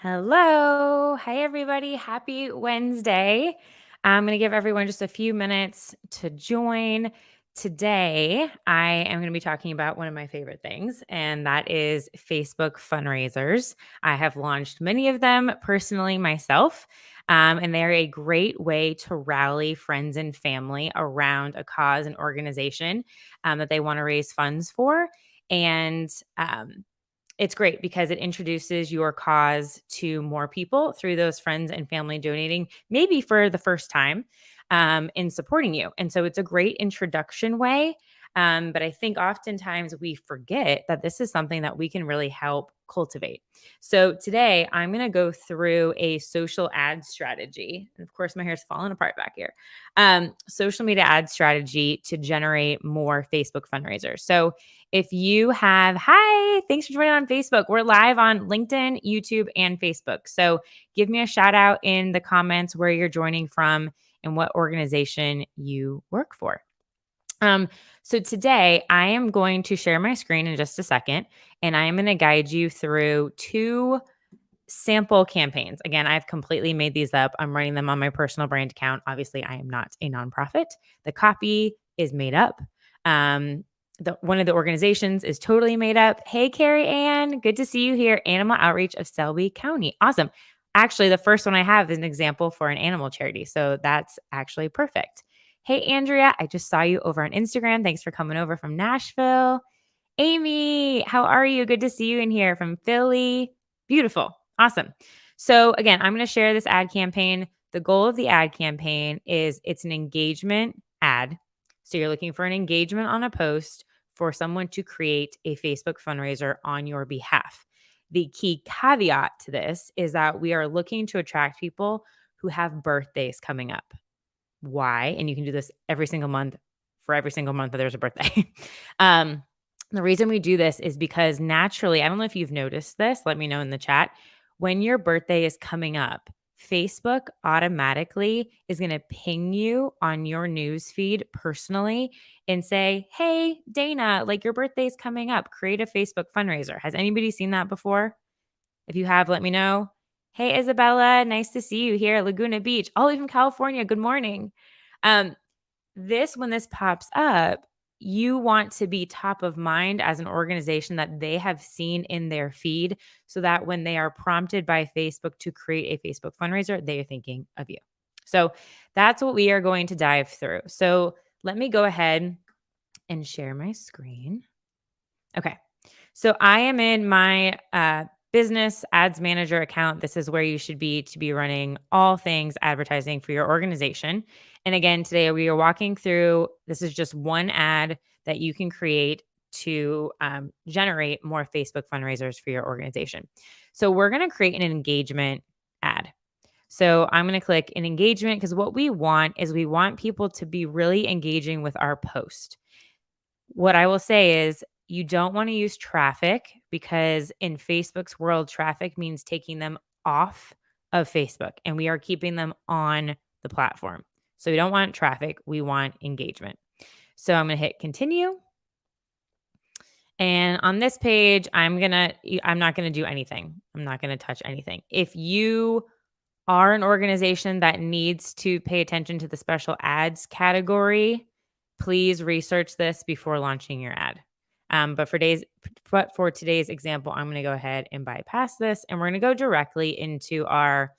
Hello. Hi, everybody. Happy Wednesday. I'm going to give everyone just a few minutes to join. Today, I am going to be talking about one of my favorite things, and that is Facebook fundraisers. I have launched many of them personally myself, and they're a great way to rally friends and family around a cause and organization that they want to raise funds for. And it's great because it introduces your cause to more people through those friends and family donating, maybe for the first time in supporting you. And so it's a great introduction way. But I think oftentimes we forget that this is something that we can really help cultivate. So today I'm going to go through a social ad strategy. And of course, my hair's falling apart back here. Social media ad strategy to generate more Facebook fundraisers. So if you have, hi, thanks for joining on Facebook. We're live on LinkedIn, YouTube, and Facebook. So give me a shout out in the comments where you're joining from and what organization you work for. So today I am going to share my screen in just a second, and I am going to guide you through two sample campaigns. Again, I've completely made these up. I'm running them on my personal brand account. Obviously, I am not a nonprofit. The copy is made up. One of the organizations is totally made up. Hey, Carrie Ann, good to see you here. Animal Outreach of Selby County. Awesome. Actually, the first one I have is an example for an animal charity. So that's actually perfect. Hey, Andrea, I just saw you over on Instagram. Thanks for coming over from Nashville. Amy, how are you? Good to see you in here from Philly. Beautiful. Awesome. So again, I'm going to share this ad campaign. The goal of the ad campaign is it's an engagement ad. So you're looking for an engagement on a post for someone to create a Facebook fundraiser on your behalf. The key caveat to this is that we are looking to attract people who have birthdays coming up. Why? And you can do this every single month for every single month that there's a birthday. The reason we do this is because naturally, I don't know if you've noticed this, let me know in the chat. When your birthday is coming up, Facebook automatically is going to ping you on your news feed personally and say, hey, Dana, like your birthday's coming up. Create a Facebook fundraiser. Has anybody seen that before? If you have, let me know. Hey, Isabella, nice to see you here at Laguna Beach, all the way from California. Good morning. When this pops up, you want to be top of mind as an organization that they have seen in their feed so that when they are prompted by Facebook to create a Facebook fundraiser, they are thinking of you. So that's what we are going to dive through. So let me go ahead and share my screen. Okay. So I am in my business ads manager account. This is where you should be to be running all things advertising for your organization. And again, today we are walking through, this is just one ad that you can create to generate more Facebook fundraisers for your organization. So we're going to create an engagement ad. So I'm going to click an engagement because what we want is we want people to be really engaging with our post. What I will say is you don't want to use traffic because in Facebook's world, traffic means taking them off of Facebook and we are keeping them on the platform. So we don't want traffic, we want engagement. So I'm going to hit continue. And on this page, I'm not going to do anything. I'm not going to touch anything. If you are an organization that needs to pay attention to the special ads category, please research this before launching your ad. But for today's example, I'm going to go ahead and bypass this, and we're going to go directly into our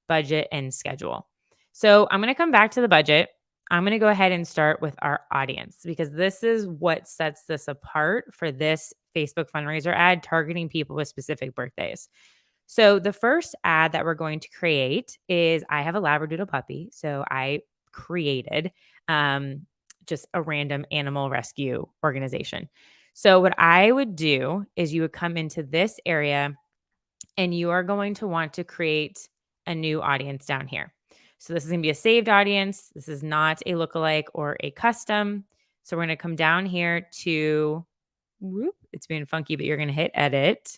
budget and schedule. So I'm going to come back to the budget. I'm going to go ahead and start with our audience because this is what sets this apart for this Facebook fundraiser ad targeting people with specific birthdays. So the first ad that we're going to create is I have a Labradoodle puppy. So I created just a random animal rescue organization. So what I would do is you would come into this area and you are going to want to create a new audience down here. So this is going to be a saved audience. This is not a lookalike or a custom. So we're going to come down here to, it's being funky, but you're going to hit edit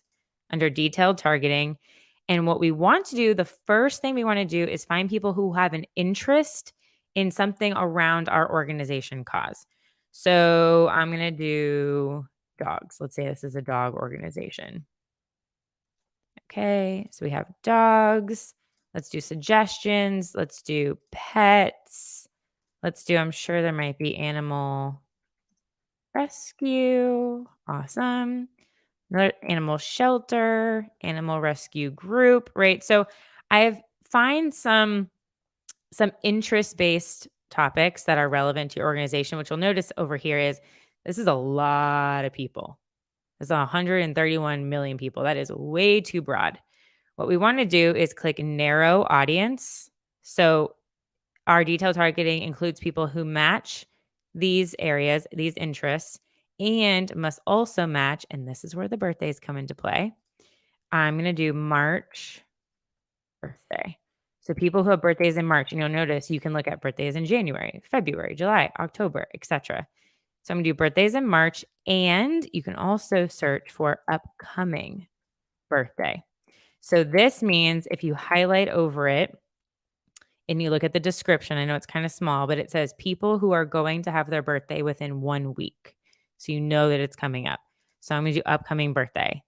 under detailed targeting. And what we want to do, the first thing we want to do is find people who have an interest in something around our organization cause. So I'm going to do dogs. Let's say this is a dog organization. Okay, so we have dogs. Let's do suggestions. Let's do pets. Let's do, I'm sure there might be animal rescue. Awesome. Another animal shelter, animal rescue group, right? So I've find some interest-based topics that are relevant to your organization. What you'll notice over here is this is a lot of people. There's 131 million people. That is way too broad. What we want to do is click narrow audience. So our detailed targeting includes people who match these areas, these interests, and must also match, and this is where the birthdays come into play. I'm going to do March birthday. So people who have birthdays in March, and you'll notice you can look at birthdays in January, February, July, October, etc. So I'm going to do birthdays in March, and you can also search for upcoming birthday. So this means if you highlight over it and you look at the description, I know it's kind of small, but it says people who are going to have their birthday within 1 week. So you know that it's coming up. So I'm going to do upcoming birthday.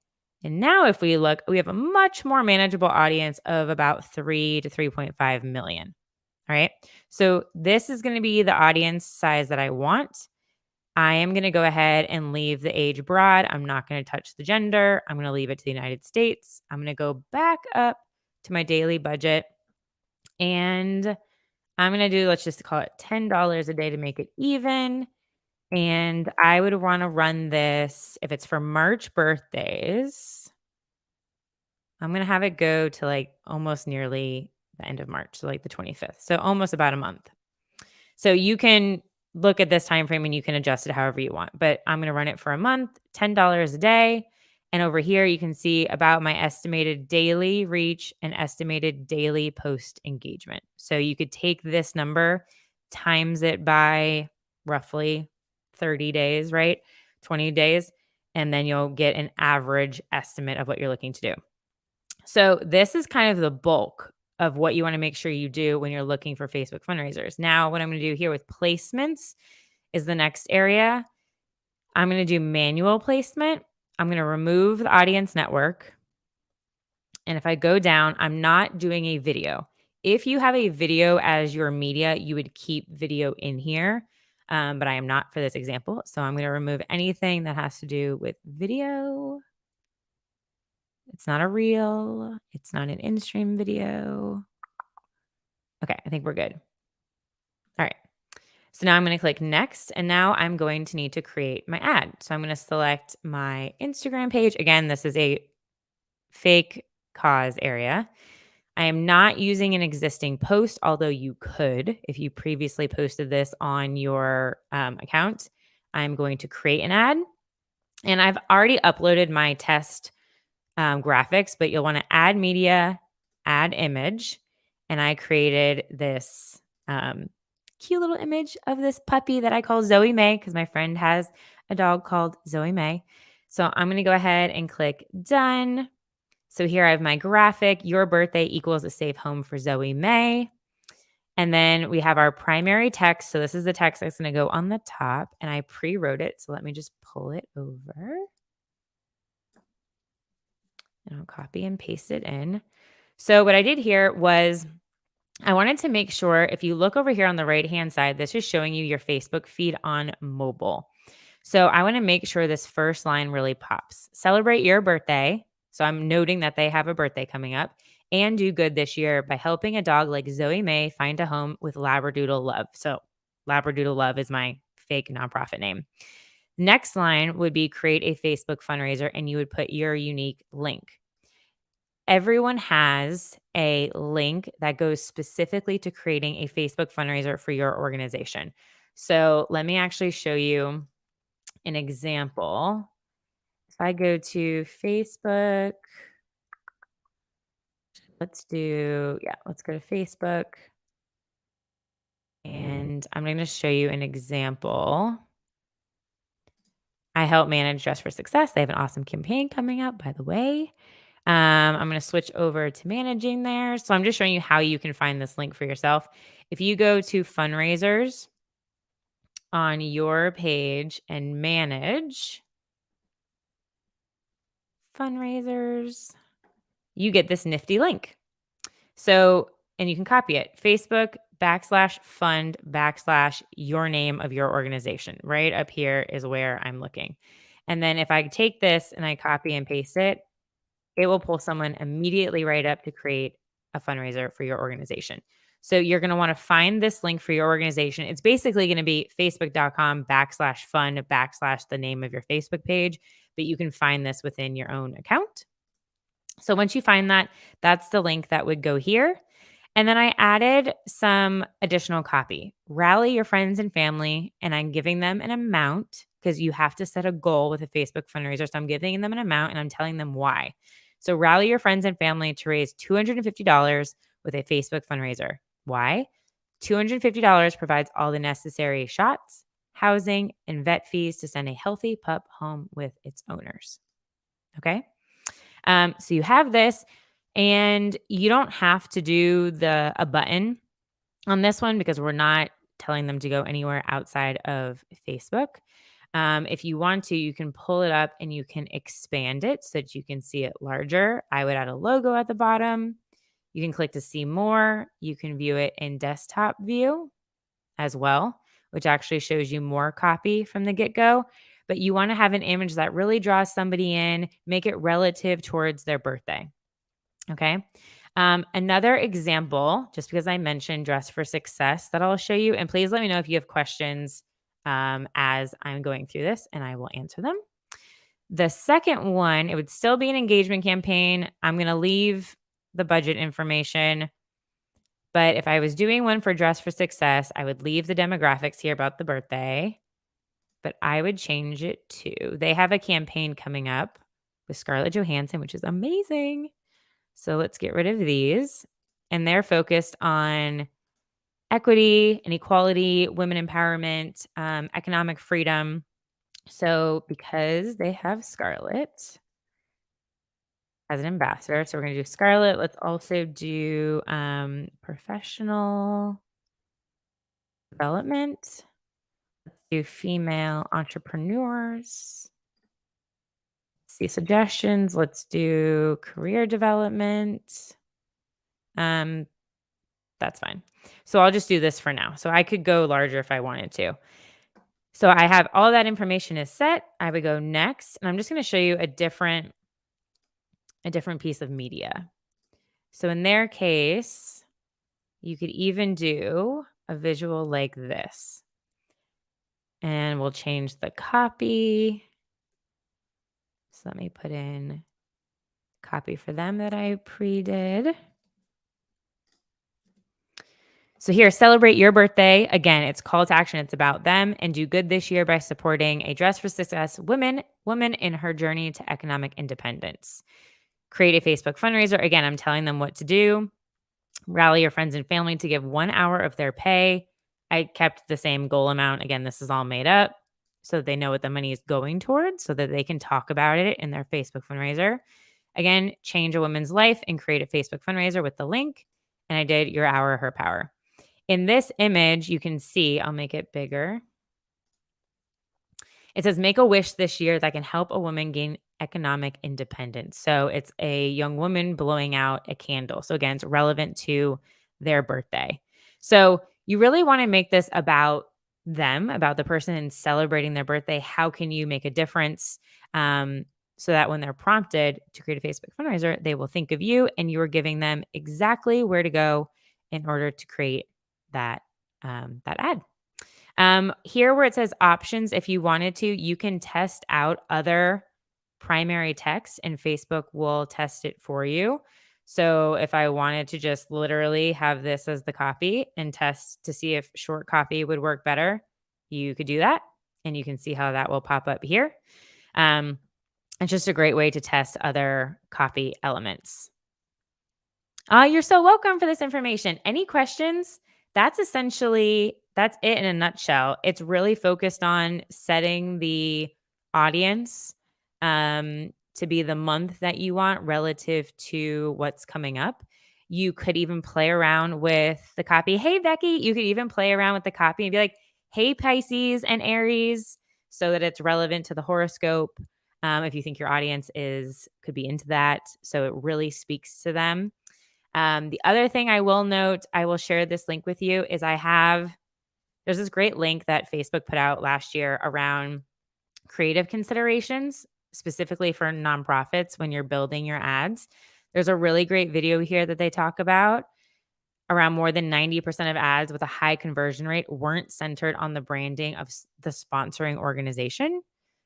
And now if we look, we have a much more manageable audience of about 3 to 3.5 million. All right. So this is going to be the audience size that I want. I am going to go ahead and leave the age broad. I'm not going to touch the gender. I'm going to leave it to the United States. I'm going to go back up to my daily budget and I'm going to do, let's just call it $10 a day to make it even. And I would want to run this if it's for March birthdays. I'm going to have it go to like almost nearly the end of March, so like the 25th. So almost about a month. So you can look at this time frame and you can adjust it however you want. But I'm going to run it for a month, $10 a day. And over here you can see about my estimated daily reach and estimated daily post engagement. So you could take this number, times it by roughly 30 days, right? 20 days, and then you'll get an average estimate of what you're looking to do. So this is kind of the bulk of what you want to make sure you do when you're looking for Facebook fundraisers. Now, what I'm going to do here with placements is the next area. I'm going to do manual placement. I'm going to remove the audience network. And if I go down, I'm not doing a video. If you have a video as your media, you would keep video in here. But I am not for this example. So I'm going to remove anything that has to do with video. It's not a reel. It's not an in-stream video. Okay, I think we're good. All right. So now I'm going to click next, and now I'm going to need to create my ad. So I'm going to select my Instagram page. Again, this is a fake cause area. I am not using an existing post, although you could if you previously posted this on your account. I'm going to create an ad, and I've already uploaded my test graphics, but you'll want to add media, add image. And I created this cute little image of this puppy that I call Zoe May because my friend has a dog called Zoe May. So I'm going to go ahead and click done. So here I have my graphic. Your birthday equals a safe home for Zoe May. And then we have our primary text. So this is the text that's going to go on the top. And I pre-wrote it. So let me just pull it over. And I'll copy and paste it in. So what I did here was I wanted to make sure if you look over here on the right-hand side, this is showing you your Facebook feed on mobile. So I want to make sure this first line really pops. Celebrate your birthday. So I'm noting that they have a birthday coming up and do good this year by helping a dog like Zoe May find a home with Labradoodle Love. So Labradoodle Love is my fake nonprofit name. Next line would be create a Facebook fundraiser and you would put your unique link. Everyone has a link that goes specifically to creating a Facebook fundraiser for your organization. So let me actually show you an example. If I go to Facebook, let's go to Facebook. And I'm going to show you an example. I help manage Dress for Success. They have an awesome campaign coming up, by the way. I'm going to switch over to managing there. So I'm just showing you how you can find this link for yourself. If you go to Fundraisers on your page and manage Fundraisers, you get this nifty link. So, and you can copy it, Facebook.com/fund/your name of your organization. Right up here is where I'm looking. And then if I take this and I copy and paste it, it will pull someone immediately right up to create a fundraiser for your organization. So you're going to want to find this link for your organization. It's basically going to be facebook.com/fund/ the name of your Facebook page, but you can find this within your own account. So once you find that, that's the link that would go here. And then I added some additional copy. Rally your friends and family, and I'm giving them an amount because you have to set a goal with a Facebook fundraiser. So I'm giving them an amount and I'm telling them why. So rally your friends and family to raise $250 with a Facebook fundraiser. Why? $250 provides all the necessary shots, housing, and vet fees to send a healthy pup home with its owners. Okay. So you have this, and you don't have to do a button on this one because we're not telling them to go anywhere outside of Facebook. If you want to, you can pull it up and you can expand it so that you can see it larger. I would add a logo at the bottom. You can click to see more. You can view it in desktop view as well, which actually shows you more copy from the get-go. But you want to have an image that really draws somebody in, make it relative towards their birthday. Okay. Another example, just because I mentioned Dress for Success, that I'll show you. And please let me know if you have questions as I'm going through this, and I will answer them. The second one, it would still be an engagement campaign. I'm going to leave the budget information. But if I was doing one for Dress for Success, I would leave the demographics here about the birthday, but I would change it to, they have a campaign coming up with Scarlett Johansson, which is amazing. So let's get rid of these. And they're focused on equity and equality, women empowerment, economic freedom. So because they have Scarlett as an ambassador, so we're going to do Scarlett. Let's also do professional development. Let's do female entrepreneurs. See suggestions. Let's do career development. That's fine. So I'll just do this for now. So I could go larger if I wanted to. So I have all that information is set. I would go next, and I'm just going to show you a different piece of media. So in their case, you could even do a visual like this. And we'll change the copy. So let me put in copy for them that I pre-did. So here, celebrate your birthday. Again, it's call to action. It's about them, and do good this year by supporting a Dress for Success woman in her journey to economic independence. Create a Facebook fundraiser. Again, I'm telling them what to do. Rally your friends and family to give 1 hour of their pay. I kept the same goal amount. Again, this is all made up so that they know what the money is going towards so that they can talk about it in their Facebook fundraiser. Again, change a woman's life and create a Facebook fundraiser with the link. And I did your hour, her power. In this image, you can see, I'll make it bigger. It says, make a wish this year that can help a woman gain economic independence. So it's a young woman blowing out a candle. So again, it's relevant to their birthday. So you really want to make this about them, about the person and celebrating their birthday. How can you make a difference? So that when they're prompted to create a Facebook fundraiser, they will think of you and you are giving them exactly where to go in order to create that ad. Here where it says options, if you wanted to, you can test out other primary text and Facebook will test it for you. So if I wanted to just literally have this as the copy and test to see if short copy would work better, you could do that. And you can see how that will pop up here. It's just a great way to test other copy elements. You're so welcome for this information. Any questions? That's it in a nutshell. It's really focused on setting the audience to be the month that you want relative to what's coming up. You could even play around with the copy. Hey, Becky, you could even play around with the copy and be like, hey, Pisces and Aries, so that it's relevant to the horoscope. if you think your audience could be into that. So it really speaks to them. The other thing I will note, I will share this link with you, is there's this great link that Facebook put out last year around creative considerations, specifically for nonprofits when you're building your ads. There's a really great video here that they talk about. Around more than 90% of ads with a high conversion rate weren't centered on the branding of the sponsoring organization.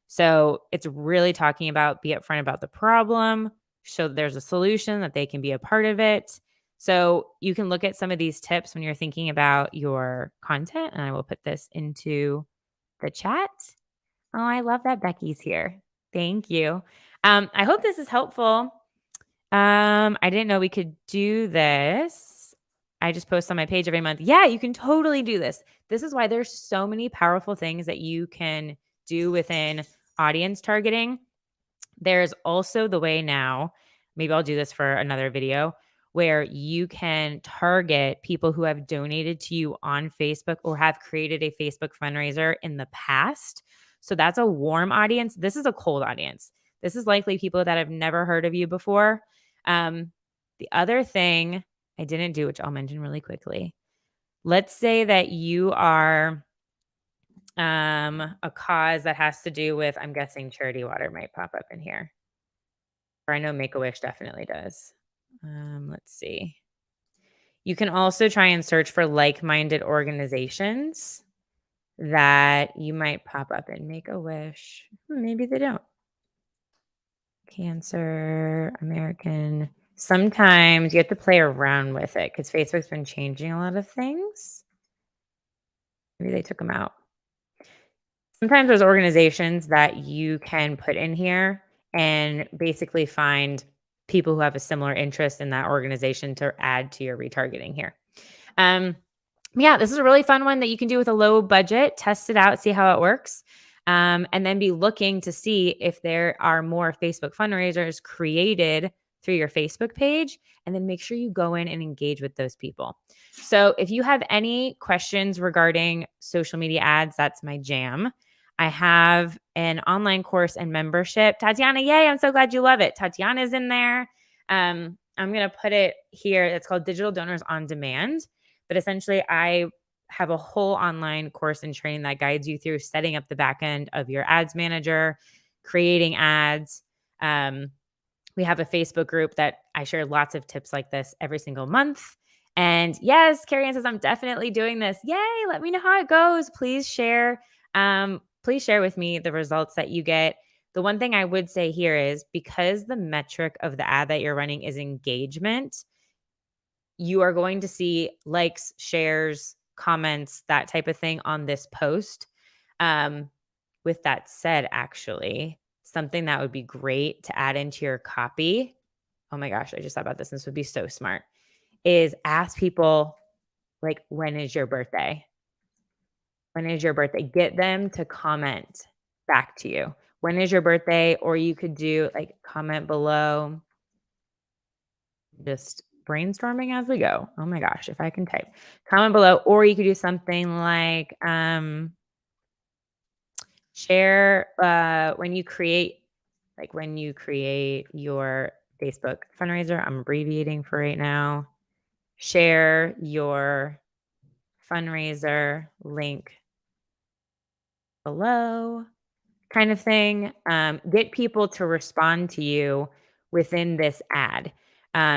So it's really talking about be upfront about the problem, show that there's a solution, that they can be a part of it. So you can look at some of these tips when you're thinking about your content. And I will put this into the chat. Oh, I love that Becky's here. Thank you. I hope this is helpful. I didn't know we could do this. I just post on my page every month. Yeah, you can totally do this. This is why there's so many powerful things that you can do within audience targeting. There's also the way now, maybe I'll do this for another video, where you can target people who have donated to you on Facebook or have created a Facebook fundraiser in the past. So that's a warm audience. This is a cold audience. This is likely people that have never heard of you before. The other thing I didn't do, which I'll mention really quickly, let's say that you are a cause that has to do with, I'm guessing charity water might pop up in here. Or I know Make-A-Wish definitely does. Let's see. You can also try and search for like-minded organizations that you might pop up in Make-A-Wish. Maybe they don't. Cancer, American. Sometimes you have to play around with it because Facebook's been changing a lot of things. Maybe they took them out. Sometimes there's organizations that you can put in here and basically find people who have a similar interest in that organization to add to your retargeting here. Yeah, this is a really fun one that you can do with a low budget. Test it out, see how it works. And then be looking to see if there are more Facebook fundraisers created through your Facebook page, and then make sure you go in and engage with those people. So if you have any questions regarding social media ads, that's my jam. I have an online course and membership. Tatiana, yay, I'm so glad you love it. Tatiana's in there. I'm going to put it here. It's called Digital Donors on Demand. But essentially, I have a whole online course and training that guides you through setting up the back end of your ads manager, creating ads. We have a Facebook group that I share lots of tips like this every single month. And yes, Carrie Ann says, I'm definitely doing this. Yay, let me know how it goes. Please share. Please share with me the results that you get. The one thing I would say here is because the metric of the ad that you're running is engagement, you are going to see likes, shares, comments, that type of thing on this post. With that said, actually, something that would be great to add into your copy, oh my gosh, I just thought about this. This would be so smart, is ask people, like, when is your birthday? When is your birthday? Get them to comment back to you. When is your birthday? Or you could do like comment below. Just brainstorming as we go. Oh my gosh, if I can type. Comment below, or you could do something like share when you create your Facebook fundraiser. I'm abbreviating for right now. Share your fundraiser link below, kind of thing. Get people to respond to you within this ad.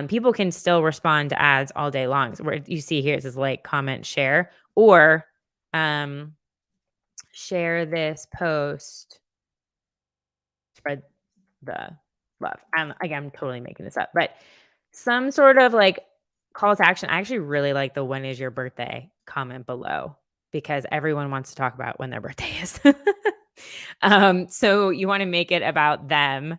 People can still respond to ads all day long. So where you see here, it says like, comment, share, or share this post, spread the love. Again, I'm totally making this up, but some sort of like call to action. I actually really like the when is your birthday comment below because everyone wants to talk about when their birthday is. So you want to make it about them.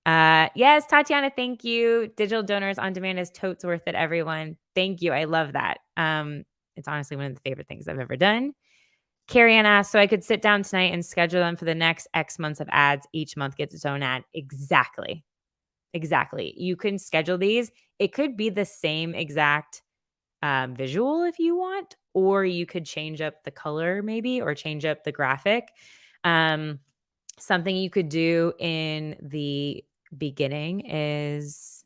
Yes, Tatiana, thank you. Digital Donors on Demand is totes worth it, everyone. Thank you. I love that. It's honestly one of the favorite things I've ever done. Carrie Ann asked, so I could sit down tonight and schedule them for the next X months of ads. Each month gets its own ad. Exactly. You can schedule these. It could be the same exact visual if you want, or you could change up the color maybe, or change up the graphic. Something you could do in the beginning is,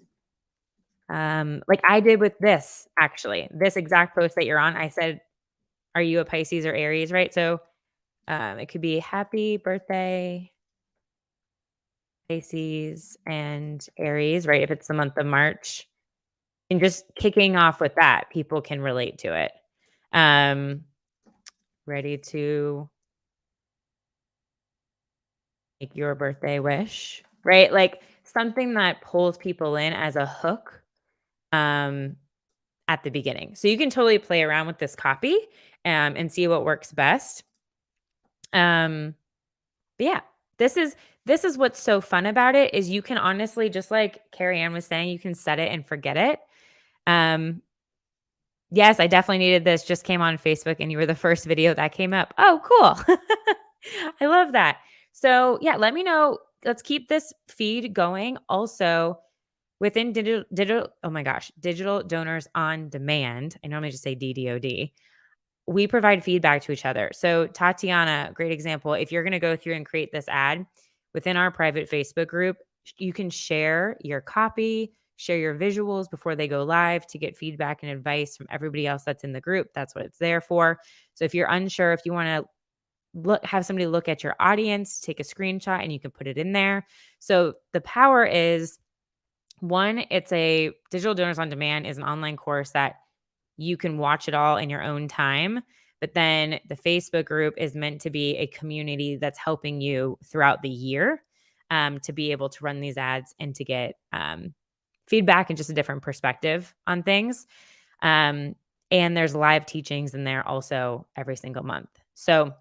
like I did with this actually, this exact post that you're on, I said, "Are you a Pisces or Aries?" Right? So, it could be happy birthday, Pisces and Aries, right? If it's the month of March, and just kicking off with that, people can relate to it. Um, ready to make your birthday wish, right? Like something that pulls people in as a hook, um, at the beginning. So you can totally play around with this copy, and see what works best. Um, but yeah, this is what's so fun about it is you can honestly, just like Carrie Ann was saying, you can set it and forget it. Um, yes, I definitely needed this. Just came on Facebook and you were the first video that came up. Oh, cool. I love that. So yeah, let me know. Let's keep this feed going. Also, within digital, oh my gosh, digital donors on demand. I normally just say DDOD. We provide feedback to each other. So Tatiana, great example. If you're going to go through and create this ad within our private Facebook group, you can share your copy, share your visuals before they go live to get feedback and advice from everybody else that's in the group. That's what it's there for. So if you're unsure, if you want to have somebody look at your audience, take a screenshot and you can put it in there. So the power is, one, it's a digital donors on demand is an online course that you can watch it all in your own time. But then the Facebook group is meant to be a community that's helping you throughout the year, to be able to run these ads and to get, feedback and just a different perspective on things. Um, and there's live teachings in there also every single month. So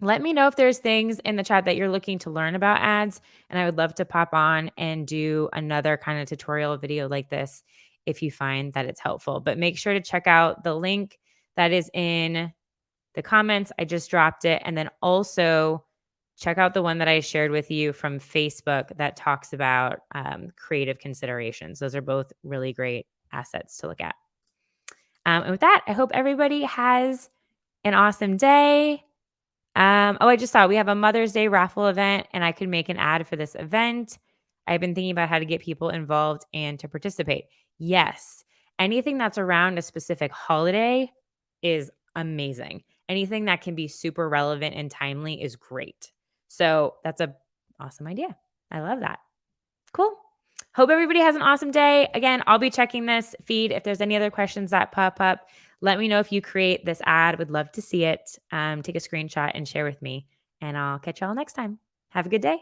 let me know if there's things in the chat that you're looking to learn about ads, and I would love to pop on and do another kind of tutorial video like this if you find that it's helpful. But make sure to check out the link that is in the comments. I just dropped it. And then also check out the one that I shared with you from Facebook that talks about, creative considerations. Those are both really great assets to look at. And with that, I hope everybody has an awesome day. Oh, I just saw we have a Mother's Day raffle event, and I could make an ad for this event. I've been thinking about how to get people involved and to participate. Yes, anything that's around a specific holiday is amazing. Anything that can be super relevant and timely is great. So that's a awesome idea. I love that. Cool. Hope everybody has an awesome day. Again, I'll be checking this feed. If there's any other questions that pop up, let me know if you create this ad. Would love to see it. Take a screenshot and share with me. And I'll catch y'all next time. Have a good day.